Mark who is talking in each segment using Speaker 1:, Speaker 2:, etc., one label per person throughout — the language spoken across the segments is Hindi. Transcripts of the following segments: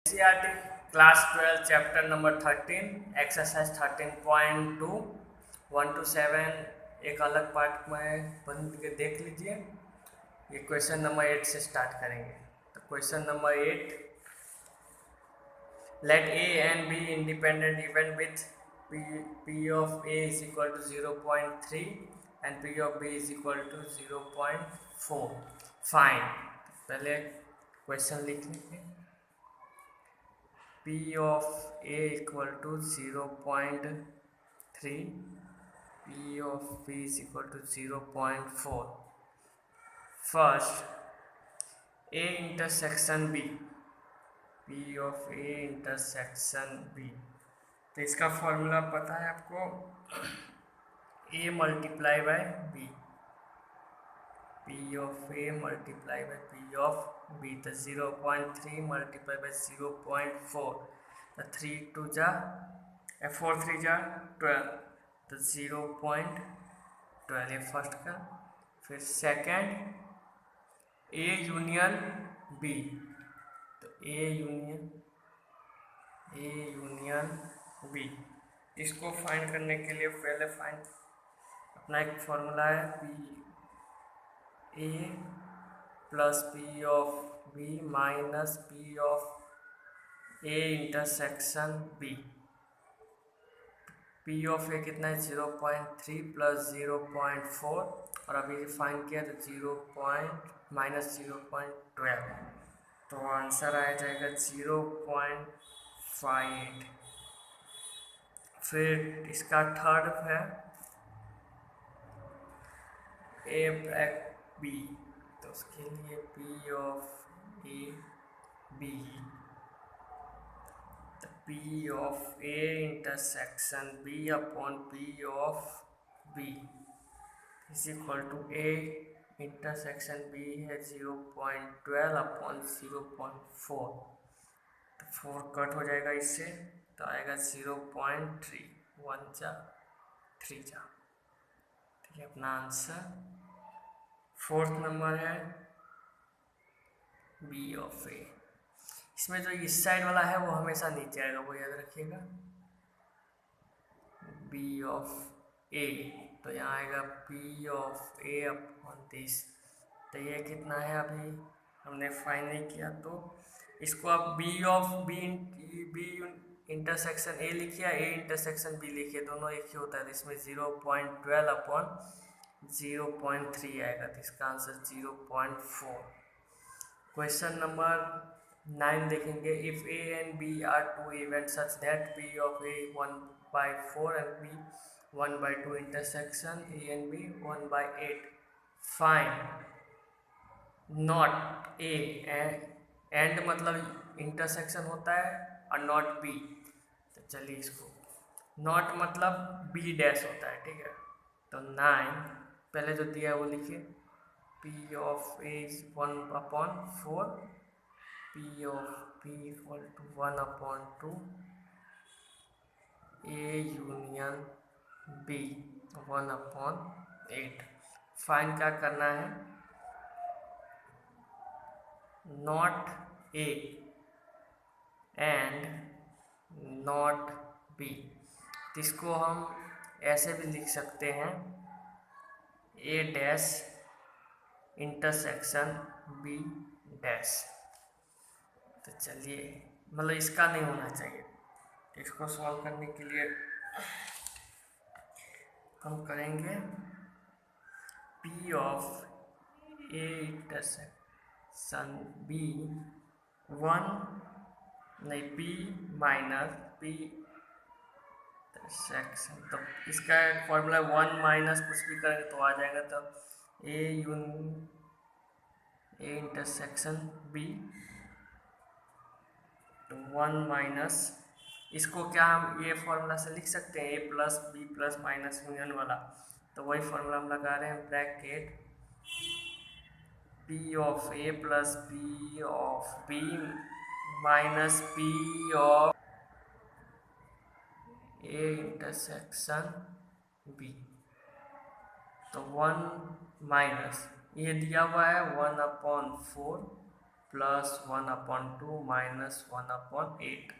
Speaker 1: NCERT class 12 chapter number 13 exercise 13.2 1 to 7 एक अलग पार्ट में बन के देख लीजिए। ये क्वेश्चन नंबर 8 से स्टार्ट करेंगे। तो question number 8, let A and B independent even with P of A is equal to 0.3 and P of B is equal to 0.4 fine. पहले क्वेश्चन लिख लीजिए। P of A equal to 0.3, P of B is equal to 0.4. First, A intersection B, P of A intersection B, तो इसका फॉर्मूला पता है आपको, A multiply by B, P of A multiply by P of B, तो 0.3 मल्टीप्लाई बाय 0.4, तो 3 2 जा 4 3 जा 12, तो 0.12 ये फर्स्ट का। फिर सेकेंड, A यूनियन B, तो A यूनियन B, इसको फाइंड करने के लिए पहले अपना एक फॉर्मूला है P A plus P of B minus P of A intersection B। P of A कितना है 0.3 प्लस 0.4 और अभी फाइंड किया तो 0.12, तो आंसर आ जाएगा 0.58। फिर इसका थर्ड है A ब्रैक B, तो उसके लिए P ऑफ A B, तो P of A intersection B upon P of B is equal to A intersection B है 0.12 अपॉन 0.4, तो 4 कट हो जाएगा इससे, तो आएगा 0.3, 1 जा 3 जा। ठीक है, अपना आंसर। फोर्थ नंबर है B ऑफ A। इसमें जो इस साइड वाला है वो हमेशा नीचे आएगा, वो याद रखिएगा। B ऑफ A, तो यहाँ आएगा P of A upon this, तो ये कितना है अभी हमने फाइंड नहीं किया, तो इसको आप B of B intersection A लिखिए, A इंटरसेक्शन B लिखिए, दोनों एक ही होता है, तो इसमें 0.12 अपॉन 0.3 आएगा, तो इसका आंसर 0.4। क्वेश्चन नंबर 9 देखेंगे। If A and B are two events such that P of A 1/4 and B 1/2 intersection A and B 1/8, find not A and मतलब इंटरसेक्शन होता है और नॉट B, तो चलिए इसको, नॉट मतलब B डैश होता है, ठीक है। तो 9 पहले जो दिया है वो लिखिए, P of A is 1/4, P of B equal to 1/2, A union B 1/8। Find क्या करना है, not A and not B, इसको हम ऐसे भी लिख सकते हैं, A dash intersection B dash. तो चलिए, मतलब इसका नहीं होना चाहिए, इसको सॉल्व करने के लिए हम करेंगे P of A intersection B 1 नहीं P माइनस P इंटरसेक्शन, तो इसका फॉर्मूला 1 माइनस कुछ भी करेंगे तो आ जाएगा, तो A इंटरसेक्शन B, तो 1 माइनस, इसको क्या हम ये फॉर्मूला से लिख सकते हैं, A plus B plus minus union वाला, तो वही फॉर्मूला हम लगा रहे हैं, bracket P of A plus P of B minus P of A intersection B, तो 1 माइनस ये दिया हुआ है 1/4 प्लस 1/2 माइनस 1/8।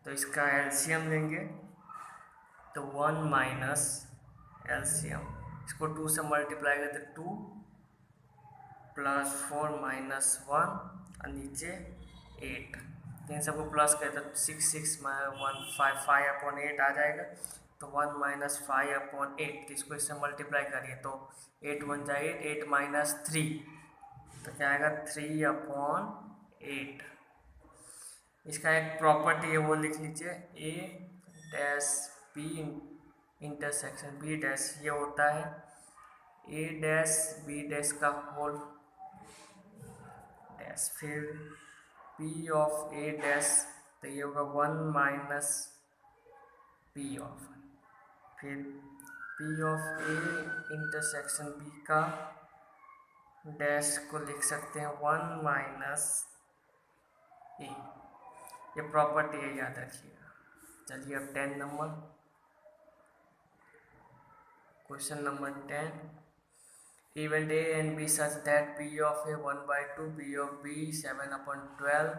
Speaker 1: तो इसका एलसीएम लेंगे तो 1 माइनस एलसीएम, इसको 2 से मल्टीप्लाई करते 2 प्लस 4 माइनस 1 और नीचे 8, इन सबको प्लस करते तो 6 6 1 5 5/8 आ जाएगा। तो 1 माइनस 5/8, तो इसको इससे मल्टीप्लाई करिए तो 8 1 जा 8, 8 माइनस 3 तो क्या आएगा 3/8। इसका एक प्रॉपर्टी है वो लिख लीजिए, A dash B intersection B dash, ये होता है ए डैश बी डैश का होल डैश, फिर पी ऑफ ए डैश, तो ये होगा 1 माइनस पी ऑफ, फिर P of A intersection B का डैश को लिख सकते हैं 1 माइनस ए, ये प्रॉपर्टी है, याद रखिएगा। चलिए अब 10 number, question number 10, event A and B such that P of A 1/2 P of B 7/12,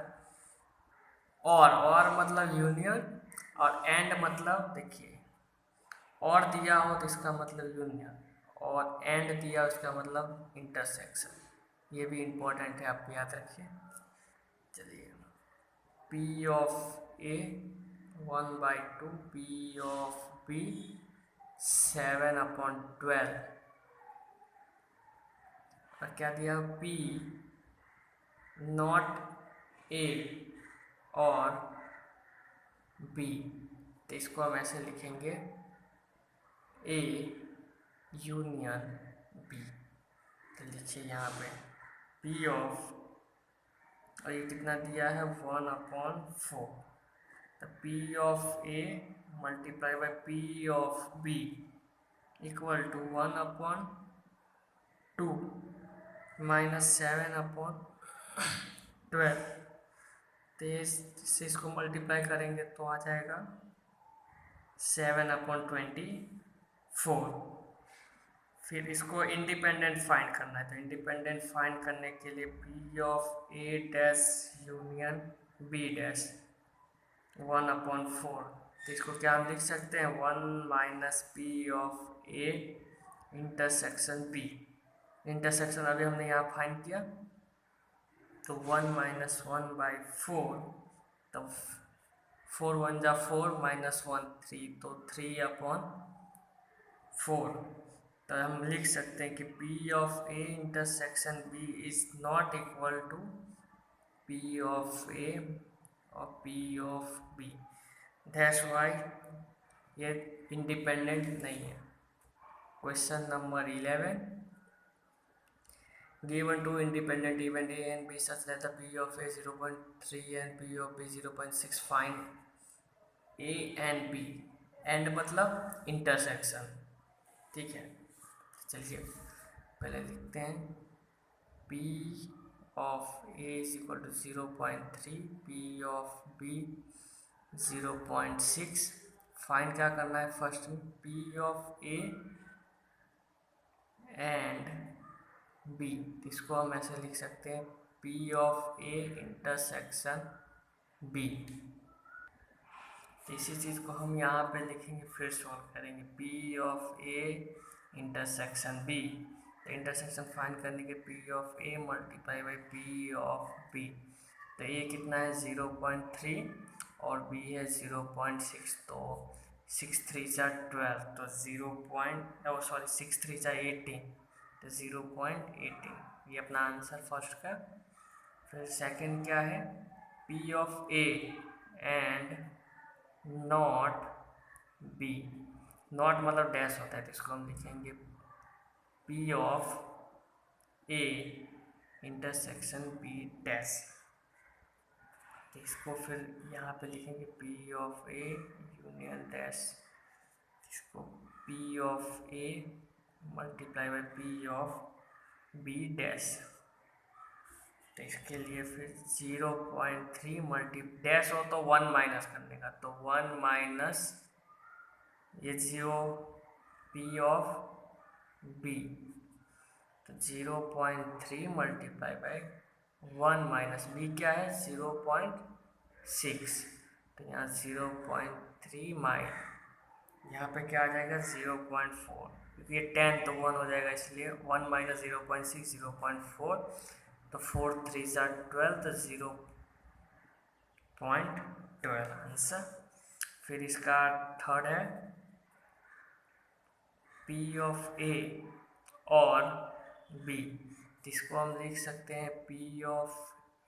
Speaker 1: और मतलब यूनियन, और एंड मतलब देखिए और दिया हो तो इसका मतलब यूनियन, और एंड दिया उसका मतलब इंटरसेक्शन, ये भी इम्पोर्टेंट है, आप याद रखिए। चलिए P of A 1/2 P of B 7/12, और क्या दिया पी नॉट ए और बी, तो इसको हम ऐसे लिखेंगे ए यूनियन बी। तो लिखिए यहाँ पे पी ऑफ, और ये कितना दिया है 1/4, तो P of A multiply by P of B equal to 1/2 minus 7/12, तो इससे इसको मल्टीप्लाई करेंगे तो आ जाएगा 7/24। फिर इसको इंडिपेंडेंट फाइंड करना है, तो इंडिपेंडेंट फाइंड करने के लिए P of A dash union B dash 1/4, तो इसको क्या हम लिख सकते हैं 1 minus P of A intersection B, intersection अभी हमने यहाँ फाइंड किया, तो 1 माइनस 1/4, तो 4 1 जा 4 माइनस 1 3, तो 3/4, तो हम लिख सकते हैं कि P of A intersection B is not equal to P of A और P of B, that's why ये इंडिपेंडेंट नहीं है। Question number 11, given two independent event A and B such that the P of A 0.3 and P of B 0.6, find A and B, and मतलब इंटरसेक्शन, ठीक है। चलिए पहले लिखते हैं P of A is equal to 0.3, P of B 0.6, find क्या करना है फर्स्ट में P of A and B, इसको हम ऐसे लिख सकते हैं P of A intersection B, तो इसी चीज़ को हम यहाँ पे लिखेंगे, फिर सॉल्व करेंगे P of A intersection B, तो इंटरसेक्शन फाइंड करने के P of A multiply by P of B, तो ए कितना है 0.3 और बी है 0.6, तो 6 3 जा 12, तो 6 3 जा 18, तो 0.18, ये अपना आंसर फर्स्ट का। फिर सेकंड क्या है P of A and not B, not मतलब डैश होता है, तो इसको हम लिखेंगे P of A intersection B dash, तो इसको फिर यहाँ पे लिखेंगे P of A union dash, इसको P of A multiply by P of B dash, तो इसके लिए फिर 0.3 मल्टी डैश हो तो 1 माइनस करने का, तो 1 माइनस ये 0 P ऑफ बी, तो 0.3 मल्टीप्लाई बाई 1 माइनस बी क्या है 0.6, तो यहाँ 0.3 यहाँ पे क्या आ जाएगा 0.4, क्योंकि ये 10 तो 1 हो जाएगा, इसलिए 1 माइनस 0.6 0.4, तो 4 3 12, तो 0.12 आंसर। फिर इसका थर्ड है P ऑफ A और B, इसको हम लिख सकते हैं P of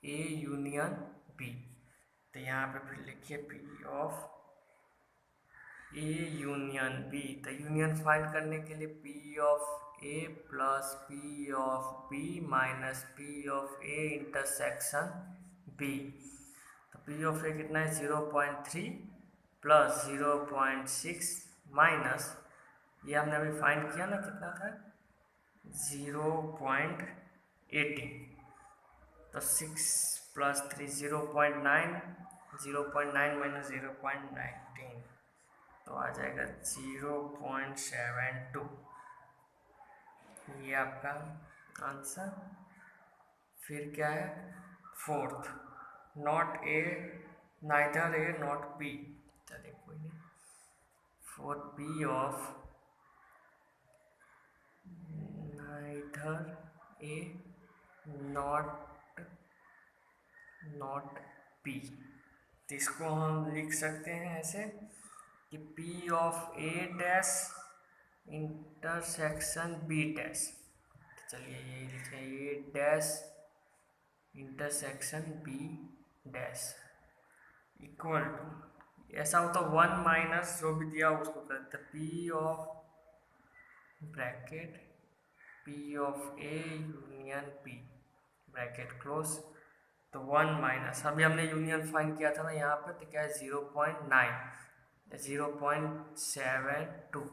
Speaker 1: A union B। तो यहाँ पे फिर लिखिए P of A union B। तो यूनियन फाइंड करने के लिए P of A plus P of B minus P of A intersection B। तो P ऑफ A कितना है 0.3 प्लस 0.6 माइनस, ये हमने अभी फाइंड किया ना कितना था 0.18, तो 6 प्लस 3 0.9, 0.9 माइनस 0.19, तो आ जाएगा 0.72, ये आपका आंसर। फिर क्या है fourth, not A neither A not B, चलिए कोई नहीं, fourth P of neither A not B, तो इसको हम लिख सकते हैं ऐसे कि P of A dash intersection B dash, चलिए यही लिखें A dash intersection B dash equal to, ऐसा हो तो 1 माइनस जो भी दिया उसको करते P of bracket P of A union B bracket close, तो 1 माइनस, अभी हमने यूनियन फाइंड किया था ना यहाँ पे, तो क्या है 0.9, 0.72,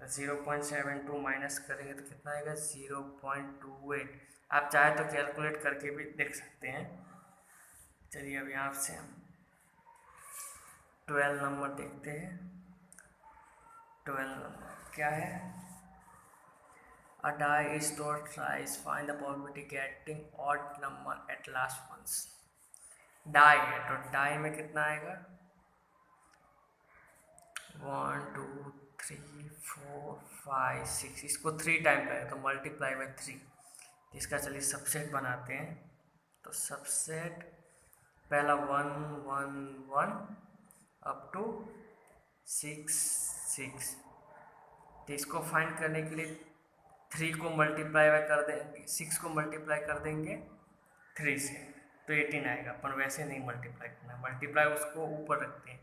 Speaker 1: 0.72 माइनस करेंगे तो कितना आएगा 0.28। आप चाहे तो कैलकुलेट करके भी देख सकते हैं। चलिए अब यहाँ से हम 12 नंबर देखते हैं। 12 नंबर क्या है, a die is stored thrice, find the probability getting odd number at last once। Die है तो डाई में कितना आएगा 1 2 3 4 5 6, इसको 3 टाइम करें तो मल्टीप्लाई बाई 3, इसका चलिए सबसेट बनाते हैं। तो सबसेट पहला 1 1 1 अप टू 6 6, तो इसको फाइंड करने के लिए 3 को मल्टीप्लाई कर देंगे, 6 को मल्टीप्लाई कर देंगे 3 से, तो 18 आएगा, पर वैसे नहीं मल्टीप्लाई करना, मल्टीप्लाई उसको ऊपर रखते हैं।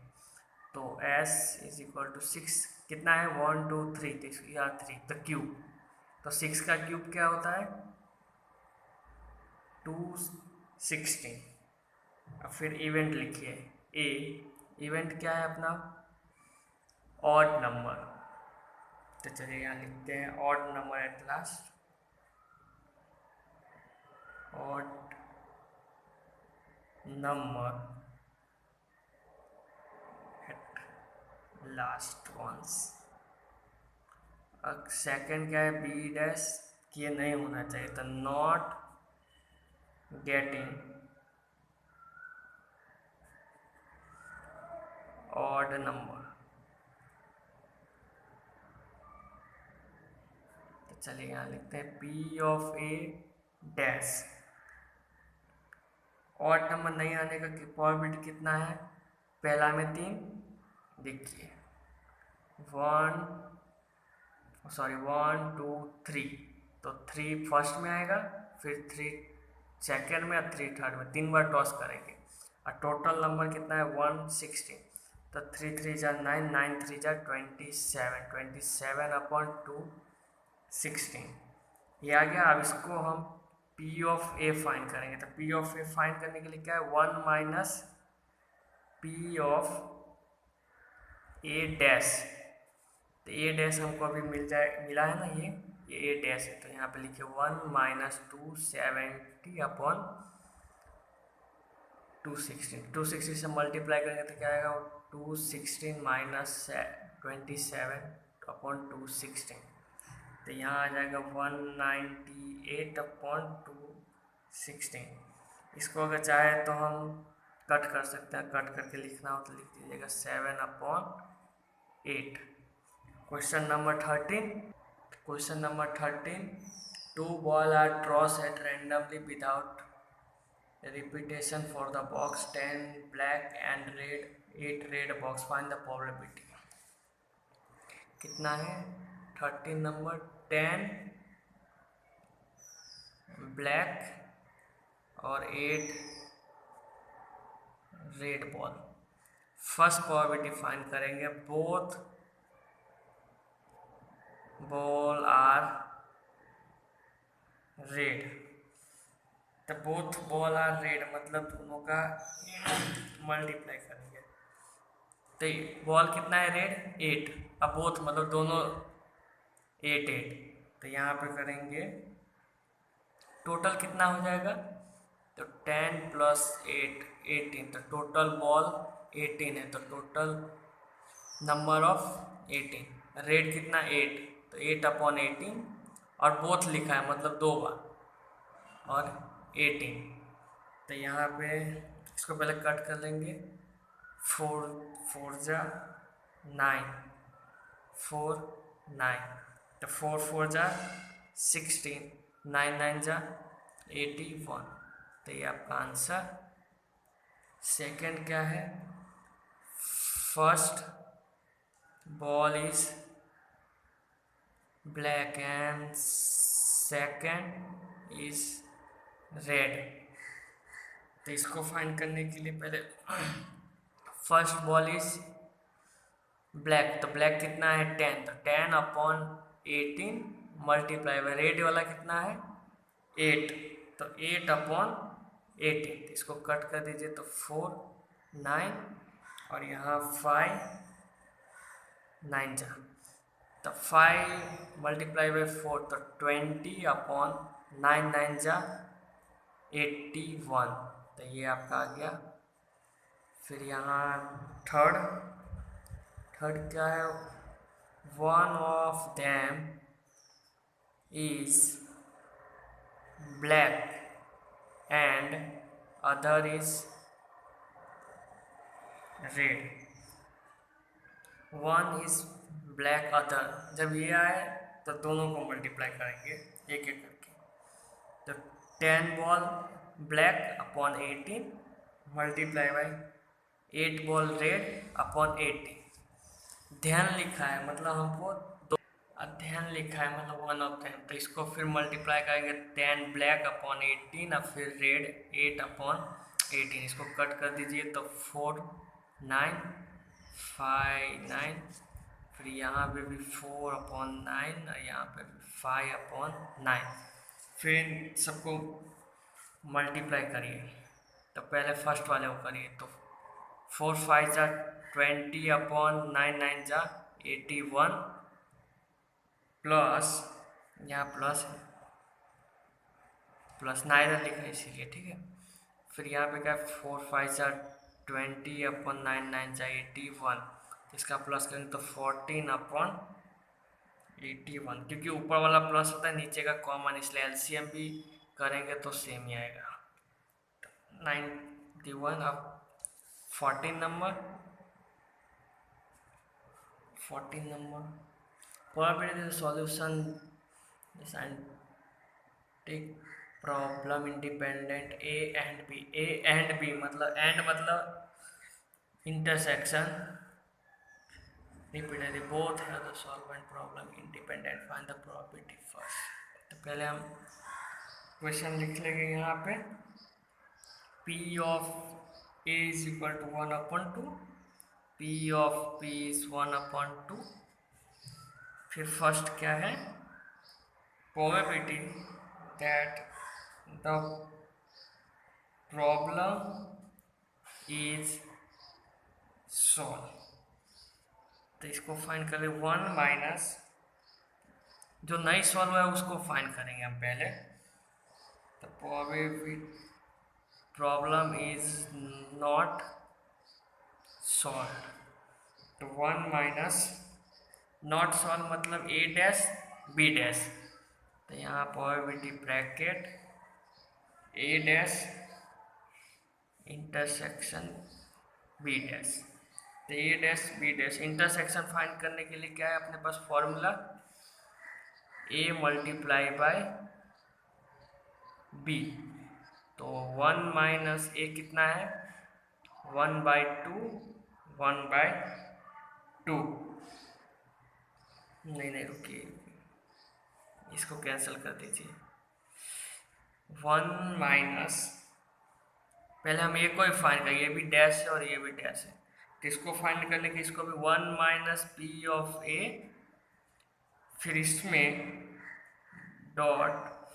Speaker 1: तो s इज इक्वल टू 6 कितना है 1 2 3, तो यहाँ 3 तो क्यूब, तो 6 का क्यूब क्या होता है 216। अब फिर इवेंट लिखिए a, इवेंट क्या है अपना ऑड नंबर, तो चलिए यहाँ लिखते हैं odd number at last, odd number last ones. अब सेकंड क्या है बी डैश, ये नहीं होना चाहिए, तो नॉट गेटिंग ऑड नंबर, तो चलिए यहाँ लिखते हैं P of A dash, odd number नहीं आने का प्रोबेबिलिटी कितना है, पहला में 3, देखिए 1 2 3, तो 3 फर्स्ट में आएगा, फिर 3 सेकेंड में और 3 थर्ड में, 3 बार टॉस करेंगे, और टोटल नंबर कितना है 116, तो 3 3 जा 9, 9 3 जा 27, 27 अपॉन 216 ये आ गया। अब इसको हम P ऑफ A फाइंड करेंगे, तो P ऑफ A फाइंड करने के लिए क्या है 1 minus P of A dash, तो A डैश हमको अभी मिला है ना, ये A डैश है, तो यहाँ पे लिखिए 1 माइनस 270 अपॉन 216, 260 से मल्टीप्लाई करेंगे तो क्या आएगा 216 माइनस 27 अपॉन 216, तो यहाँ आ जाएगा 198/216। इसको अगर चाहे तो हम कट कर सकते हैं, कट करके लिखना हो तो लिख दीजिएगा 7/8। Question number 13 2 balls are tossed at randomly without repetition for the box 10 black and red 8 red box. Find the probability. कितना है 13 नंबर 10 ब्लैक और 8 red ball. First probability find करेंगे बोथ बॉल आर रेड। तो बोथ बॉल आर रेड मतलब दोनों का मल्टीप्लाई करेंगे। तो बॉल कितना है रेड 8, अब बोथ मतलब दोनों 8 8। तो यहाँ पे करेंगे टोटल कितना हो जाएगा, तो 10 + 8 18। तो टोटल बॉल 18 है, तो टोटल नंबर ऑफ 18। रेड कितना 8, तो 8/18 और बोथ लिखा है मतलब 2 बार और 18। तो यहाँ पे इसको पहले कट कर लेंगे 4 4 जा 9 4 9। तो 4 4 जा 16 9 9 जा 81। तो ये आपका आंसर। सेकंड क्या है, first ball is black and second is red. तो इसको फाइंड करने के लिए पहले फर्स्ट बॉल इज ब्लैक, तो ब्लैक कितना है 10, तो 10/18 मल्टीप्लाई बाय रेड वाला कितना है 8, तो 8/18। इसको कट कर दीजिए तो 4 9 और यहाँ 5 9 जा, तो 5 मल्टीप्लाई बाय 4 तो 20/9 9 जा 81। तो ये आपका आ गया। फिर यहाँ थर्ड क्या है, one of them is black and other is red. One is black other, जब ये आए तो दोनों को मल्टीप्लाई करेंगे एक एक करके। तो 10 ball black/18 multiply by 8 ball red/18। ध्यान लिखा है मतलब हमको अध्ययन लिखा है मतलब वन ऑफ देम, तो इसको फिर मल्टीप्लाई करेंगे 10 black/18 और फिर रेड 8/18। इसको कट कर दीजिए तो 4 9 5 9, फिर यहाँ पे भी 4/9 और यहाँ पे भी 5/9। फिर सबको मल्टीप्लाई करिए। तो पहले फर्स्ट वाले को करिए, तो 4 5 जा 20/9 9 जा 81 प्लस यहाँ प्लस 9 लिखा है इसीलिए, ठीक है। फिर यहाँ पे क्या 4 5 जा 20/9 9 जा 81, इसका प्लस करेंगे तो 14/81, क्योंकि ऊपर वाला प्लस होता है नीचे का कॉमन, इसलिए एलसीएम भी करेंगे तो सेम ही आएगा। 91। अब 14 number probability the solution scientific problem independent A and B मतलब intersection repeatedly both have the solvent problem independent, find the probability first। तो पहले हम क्वेश्चन लिख लेंगे यहाँ पे P of A is equal to 1/2, P of P is 1/2। फिर फर्स्ट क्या है, probability that the problem is solved। तो इसको फाइंड करें 1 माइनस जो नहीं सॉल्व है उसको फाइंड करेंगे हम पहले। तो प्रॉब्लम इज नॉट सॉल्व, तो 1 माइनस नॉट सॉल्व मतलब A डैश बी डैश। तो यहाँ probability bracket A dash intersection B dash. तो A dash B dash intersection find करने के लिए क्या है अपने पास formula, A multiply by B. तो 1 माइनस ए कितना है 1/2, 1/2। नहीं रुकिए, इसको कैंसिल कर दीजिए। 1 माइनस, पहले हम ए को ही फाइंड करें, ये भी डैश है और ये भी डैश है, तो इसको फाइंड करने के इसको भी 1 माइनस पी ऑफ ए, फिर इसमें डॉट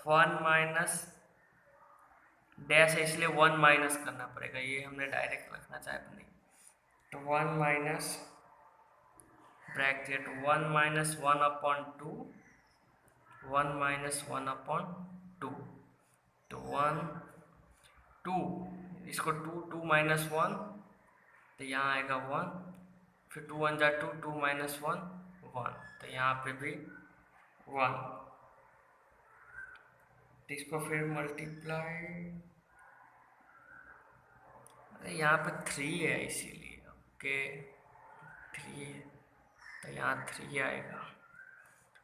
Speaker 1: 1 माइनस डैश है इसलिए 1 माइनस करना पड़ेगा, ये हमने डायरेक्ट रखना चाहे नहीं। तो 1 माइनस ब्रैकेट 1 माइनस 1/2, 1 माइनस 1/2। तो 1 2, इसको 2 माइनस 1, तो यहाँ आएगा 1, फिर 2 1 जा 2, 2 माइनस 1 1, तो यहाँ पे भी 1। तो इसको फिर मल्टीप्लाई, अरे यहाँ पे 3 है इसीलिए, ओके 3 है, तो यहाँ 3 आएगा।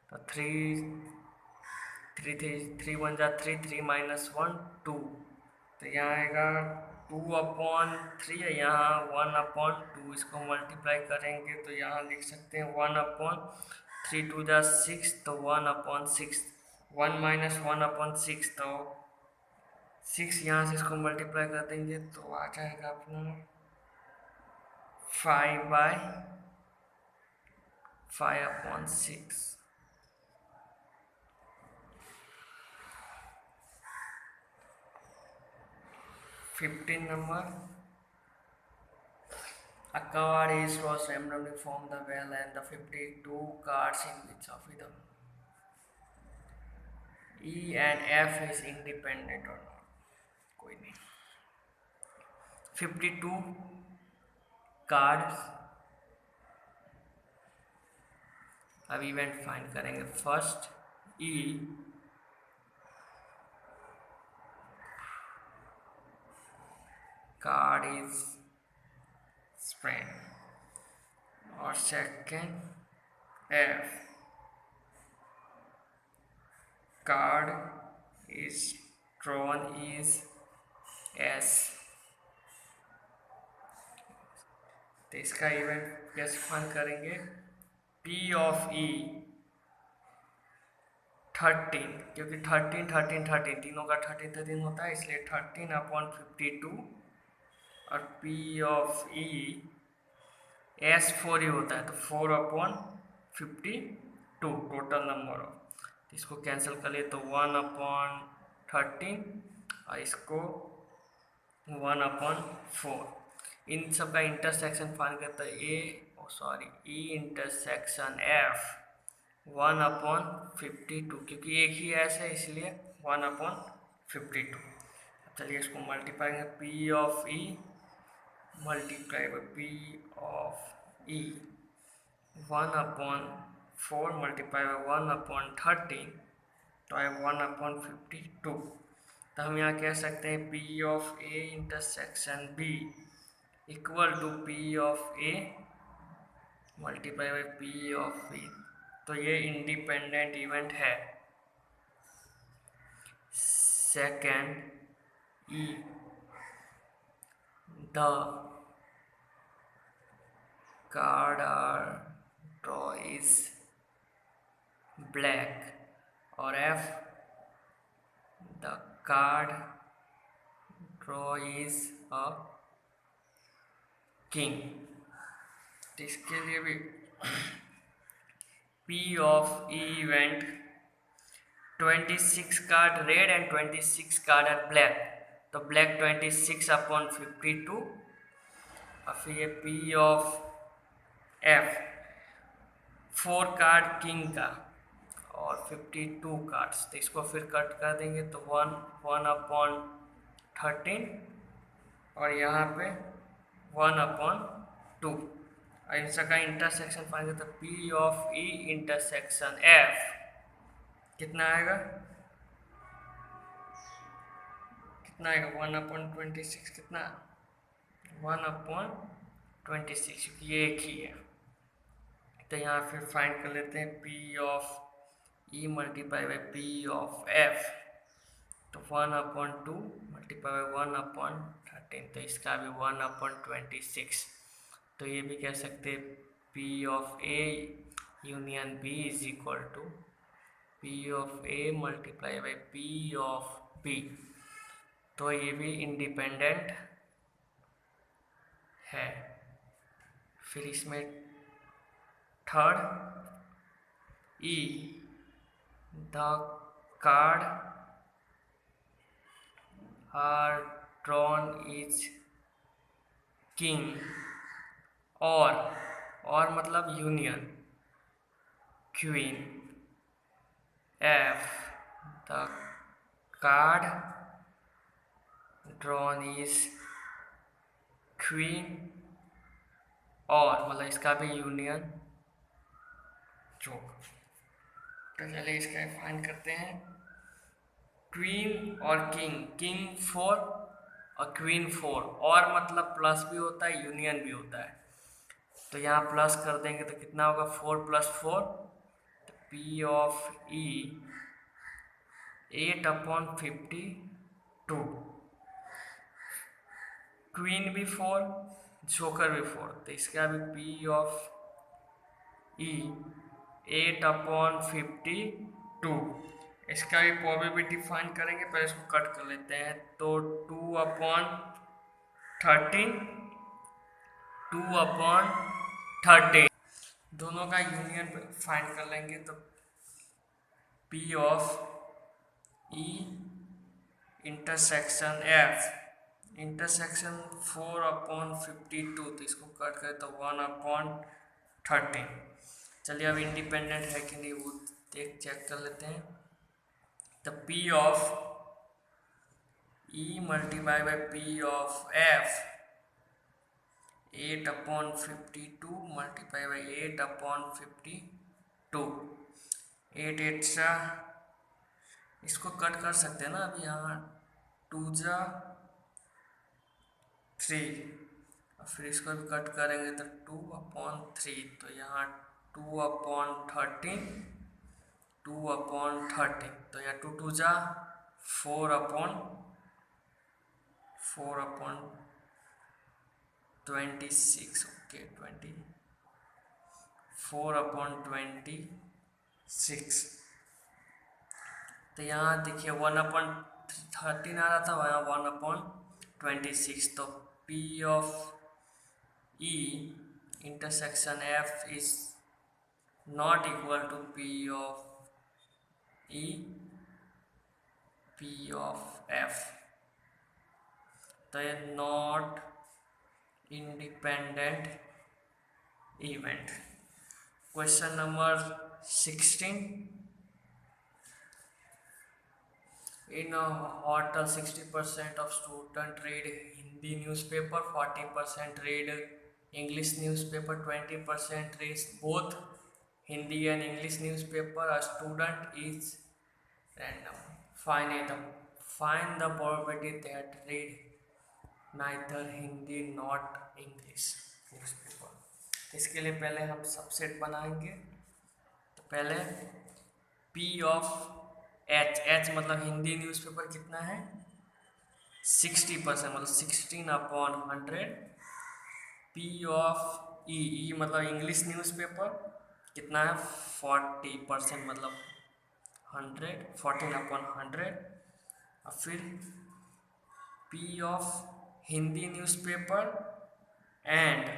Speaker 1: तो 3 1 जा 3, 3 माइनस 1 2, तो यहाँ आएगा 2/3 है, यहाँ 1/2, इसको मल्टीप्लाई करेंगे तो यहाँ लिख सकते हैं 1/3, 2 जा 6, तो 1/6, 1 माइनस 1/6, तो 6 यहाँ से इसको मल्टीप्लाई कर देंगे तो आ जाएगा अपना 5/6। 15 number, a card is was randomly from the well and the 52 cards in which of them E and F is independent or not, कोई नहीं। 52 कार्ड्स, अब इवेंट फाइंड करेंगे। First E card is spade, और second F card is drawn is ace. तो इसका इवेंट कैसे फाइंड करेंगे, P ऑफ E 13, क्योंकि 13 13 13 तीनों का 13 होता है, इसलिए 13/52, और P ऑफ E S4 ही होता है, तो 4/52 टोटल नंबर ऑफ। इसको कैंसिल कर लिए तो 1/13 और इसको 1/4। इन सब का इंटरसेक्शन फाइंड करता है E इंटरसेक्शन F 1/52, क्योंकि एक ही ऐसे है इसलिए 1/52। चलिए इसको मल्टीप्लाई करेंगे, P of E multiply by P of E 1/4 multiply by 1/13, तो आए 1/52। तो हम यहाँ कह सकते हैं P of A intersection B equal to P of A multiply by P of B। तो ये इंडिपेंडेंट इवेंट है। Second E the card are draw is black, और F the card draw is a king. तो इसके लिए भी P of E event 26 card red and 26 card are black, तो ब्लैक 26/52, और फिर ये P of F 4 card king का और 52 कार्ड्स, तो इसको फिर कट कर देंगे तो 1/13 और यहाँ पे 1/2। और इन सबका इंटरसेक्शन पाएंगे तो P of E intersection F कितना आएगा, कितना आएगा 1/26, कितना 1/26, क्योंकि ये एक ही है। तो यहाँ फिर फाइंड कर लेते हैं P of E multiply by P of F. तो 1/2 मल्टीप्लाई बाई 1/13, तो इसका भी 1/26। तो ये भी कह सकते हैं P of A union B is equal to P of A multiply by P of B. तो ये भी इंडिपेंडेंट है। फिर इसमें third, E the card are drawn is king, और मतलब union queen. F the card drawn is queen, और मतलब इसका भी यूनियन जोक। तो चलिए इसका फाइंड करते हैं। क्वीन और किंग, किंग 4 और क्वीन 4, और मतलब प्लस भी होता है यूनियन भी होता है। तो यहाँ प्लस कर देंगे तो कितना होगा 4 + 4, तो पी ऑफ ई 8/52। क्वीन भी 4, जोकर भी 4, तो इसका भी पी ऑफ ई 8/52। इसका भी प्रोबेबिलिटी फाइंड करेंगे, पहले इसको कट कर लेते हैं। तो 2/13, 2/13 दोनों का यूनियन फाइंड कर लेंगे। तो P of E intersection F intersection 4/52, तो इसको कट करें तो 1/13। चलिए अब इंडिपेंडेंट है कि नहीं वो चेक कर लेते हैं। तो P of E multiply by P of F 8/52 multiply by 8/52, 8 8 इसको कट कर सकते हैं ना। अभी यहाँ 2 जा 3, और फिर इसको भी कट करेंगे तो 2/3, तो यहाँ 2/13, 2/13, तो यहाँ 2 2 जा 4/26, ओके 4/26। तो यहाँ देखिए 1/13 आ रहा था, वहाँ 1/26। तो P of E intersection F is not equal to P of E P of F। तो ये not independent event. Question number 16, in a hotel 60% of students read Hindi newspaper, 40% read English newspaper, 20% reads both Hindi and English newspaper. A student is random. Find the probability that read neither Hindi not English newspaper. इसके लिए पहले हम सबसेट बनाएंगे। तो पहले P ऑफ एच मतलब हिंदी न्यूज़पेपर कितना है 60%, मतलब 16/100। पी ऑफ ई मतलब इंग्लिश न्यूज़पेपर कितना है 40%, मतलब 100, 14/100। और फिर P of Hindi newspaper and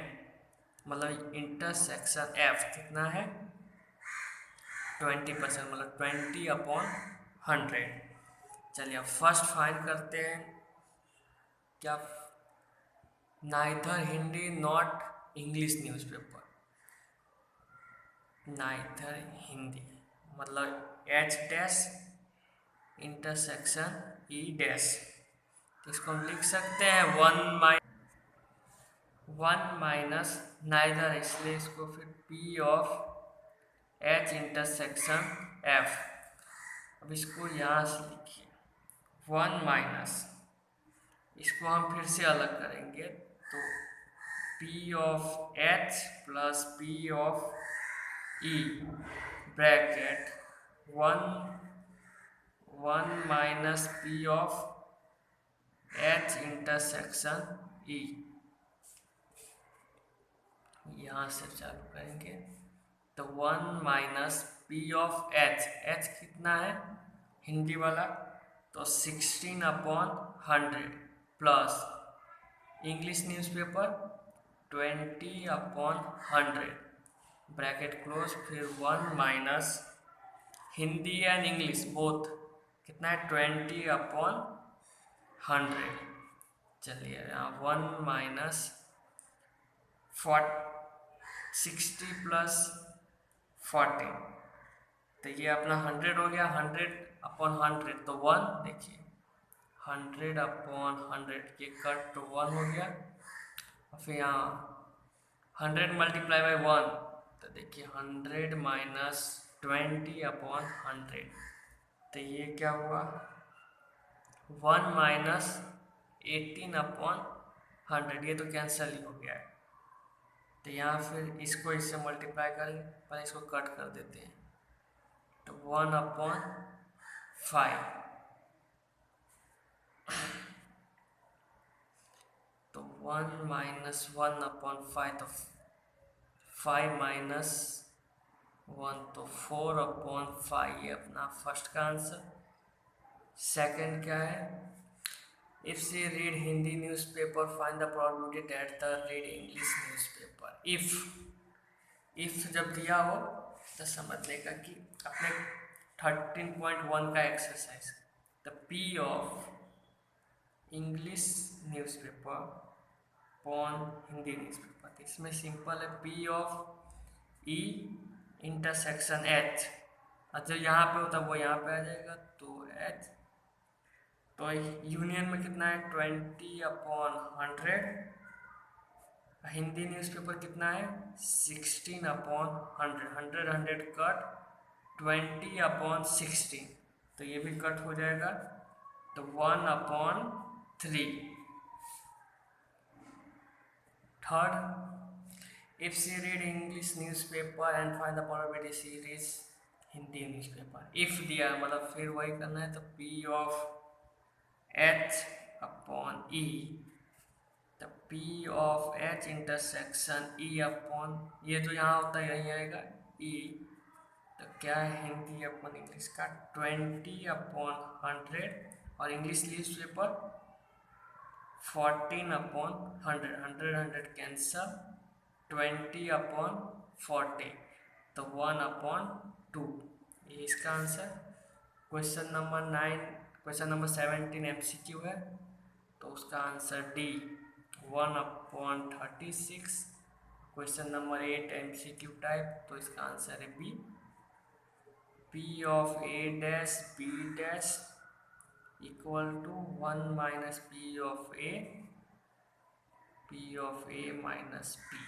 Speaker 1: मतलब इंटरसेक्शन एफ कितना है 20%, मतलब 20/100। चलिए अब फर्स्ट फाइंड करते हैं। क्या neither Hindi not English newspaper, neither Hindi मतलब H- इंटरसेक्शन E-। तो इसको हम लिख सकते हैं 1 माइनस नाइदर, इसलिए इसको फिर P of H intersection F अब इसको यहाँ से लिखिए 1 माइनस, इसको हम फिर से अलग करेंगे तो P of H plus P of E bracket 1 minus P of H intersection ई, यहाँ से चालू करेंगे तो 1 minus P of H, H कितना है हिंदी वाला, तो 16/100 plus English newspaper 20/100 bracket close, फिर 1 minus Hindi and English both कितना है 20/100। चलिए यहाँ 1 माइनस 60 प्लस 40, तो ये अपना 100 हो गया, 100/100 तो 1, देखिए 100/100 ये कट तो 1 हो गया, और फिर यहाँ 100 मल्टीप्लाई बाई 1 तो देखिए 100 माइनस 20/100, तो ये क्या हुआ 1 माइनस 18/100, ये तो कैंसिल ही हो गया है। तो यहाँ फिर इसको इससे मल्टीप्लाई करेंगे, पर इसको कट कर देते हैं तो 1/5, तो 1 माइनस 1/5 तो 5 माइनस 1 तो 4/5, ये अपना फर्स्ट का आंसर। सेकंड क्या है, if she read Hindi newspaper find the probability that the read English newspaper. If जब दिया हो तो समझने का कि अपने 13.1 का exercise, the P of English newspaper upon Hindi newspaper, तो इसमें सिंपल है P of E intersection H, और जो यहाँ पे होता है वो यहाँ पे आ जाएगा, तो एच, तो यूनियन में कितना है 20/100, हिंदी न्यूज़पेपर कितना है 16/100, 100 कट 20/16, तो ये भी कट हो जाएगा, तो 1/3। Third, if she read English newspaper and find the probability she read Hindi newspaper, if दिया मतलब फिर वही करना है, तो P of H upon E, तो P of H intersection E upon, ये जो यहाँ होता है यही आएगा ई, तो क्या है हिंदी अपॉन इंग्लिश का 20/100, और इंग्लिश न्यूज़पेपर 14/100, 100 कैंसल, 20/40, तो 1/2, ये इसका आंसर। क्वेश्चन नंबर 17 MCQ है, तो उसका answer D 1/36। Question number 8 MCQ type, तो इसका आंसर है B, P of A dash B dash equal to 1 minus P of A minus P.